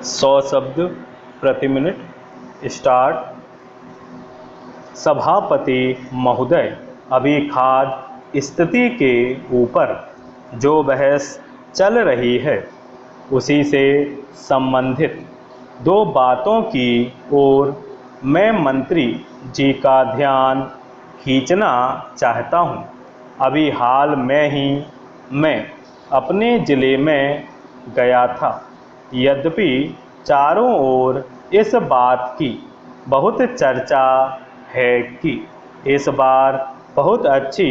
100 शब्द प्रति minute. Start. सभापति महोदय, अभी खाद्य स्थिति के ऊपर जो बहस चल रही है उसी से संबंधित दो बातों की ओर मैं मंत्री जी का ध्यान खींचना चाहता हूं। अभी हाल में ही मैं अपने ज़िले में गया था। यद्यपि चारों ओर इस बात की बहुत चर्चा है कि इस बार बहुत अच्छी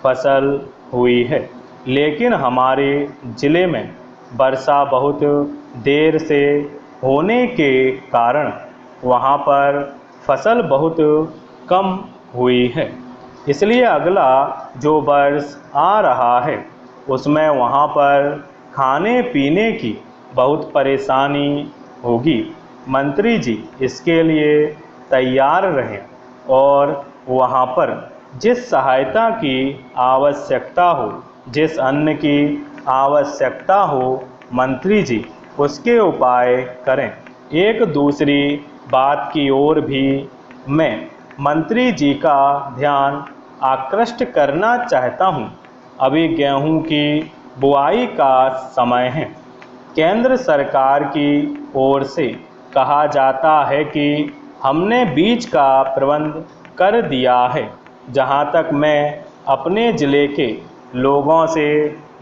फसल हुई है, लेकिन हमारे ज़िले में वर्षा बहुत देर से होने के कारण वहाँ पर फसल बहुत कम हुई है। इसलिए अगला जो वर्ष आ रहा है उसमें वहाँ पर खाने पीने की बहुत परेशानी होगी। मंत्री जी इसके लिए तैयार रहें और वहाँ पर जिस सहायता की आवश्यकता हो, जिस अन्न की आवश्यकता हो, मंत्री जी उसके उपाय करें। एक दूसरी बात की ओर भी मैं मंत्री जी का ध्यान आकृष्ट करना चाहता हूँ। अभी गेहूं की बुआई का समय है। केंद्र सरकार की ओर से कहा जाता है कि हमने बीज का प्रबंध कर दिया है। जहाँ तक मैं अपने ज़िले के लोगों से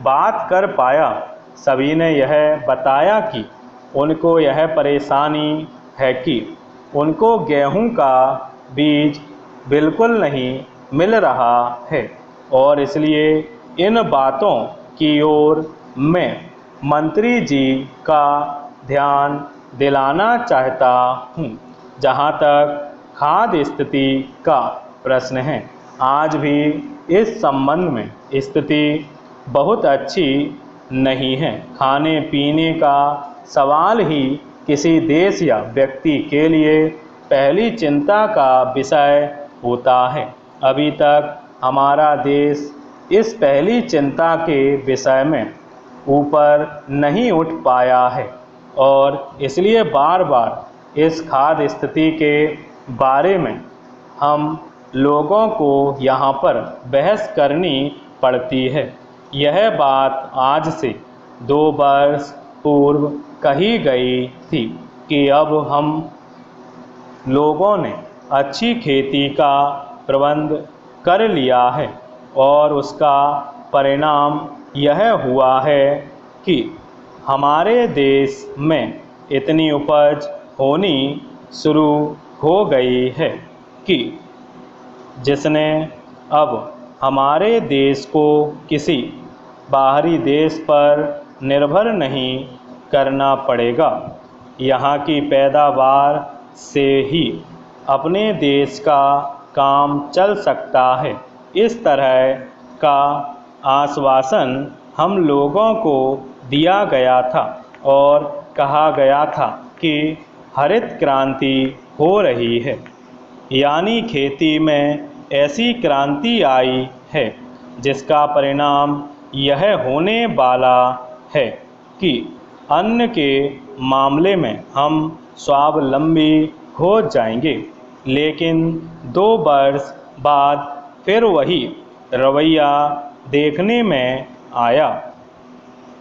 बात कर पाया, सभी ने यह बताया कि उनको यह परेशानी है कि उनको गेहूं का बीज बिल्कुल नहीं मिल रहा है और इसलिए इन बातों की ओर मैं मंत्री जी का ध्यान दिलाना चाहता हूँ। जहाँ तक खाद्य स्थिति का प्रश्न है, आज भी इस संबंध में स्थिति बहुत अच्छी नहीं है। खाने पीने का सवाल ही किसी देश या व्यक्ति के लिए पहली चिंता का विषय होता है। अभी तक हमारा देश इस पहली चिंता के विषय में ऊपर नहीं उठ पाया है और इसलिए बार बार इस खाद्य स्थिति के बारे में हम लोगों को यहाँ पर बहस करनी पड़ती है। यह बात आज से 2 वर्ष पूर्व कही गई थी कि अब हम लोगों ने अच्छी खेती का प्रबंध कर लिया है और उसका परिणाम यह हुआ है कि हमारे देश में इतनी उपज होनी शुरू हो गई है कि जिसने अब हमारे देश को किसी बाहरी देश पर निर्भर नहीं करना पड़ेगा। यहाँ की पैदावार से ही अपने देश का काम चल सकता है। इस तरह का आश्वासन हम लोगों को दिया गया था और कहा गया था कि हरित क्रांति हो रही है, यानी खेती में ऐसी क्रांति आई है जिसका परिणाम यह होने वाला है कि अन्न के मामले में हम स्वावलंबी हो जाएंगे। लेकिन 2 वर्ष बाद फिर वही रवैया देखने में आया।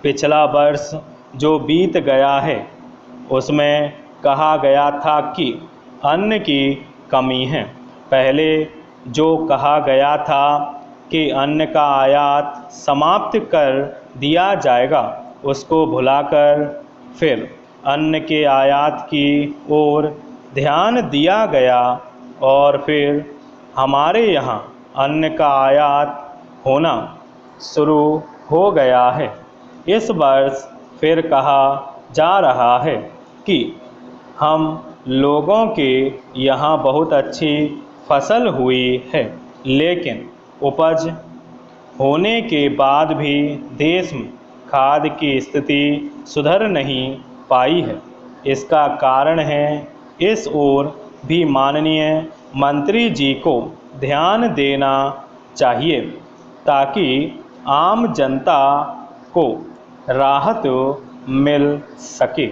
पिछला वर्ष जो बीत गया है उसमें कहा गया था कि अन्न की कमी है। पहले जो कहा गया था कि अन्न का आयात समाप्त कर दिया जाएगा, उसको भुलाकर फिर अन्न के आयात की ओर ध्यान दिया गया और फिर हमारे यहाँ अन्न का आयात होना शुरू हो गया है। इस वर्ष फिर कहा जा रहा है कि हम लोगों के यहाँ बहुत अच्छी फसल हुई है, लेकिन उपज होने के बाद भी देश में खाद्य की स्थिति सुधर नहीं पाई है। इसका कारण है, इस ओर भी माननीय मंत्री जी को ध्यान देना चाहिए ताकि आम जनता को राहत मिल सके।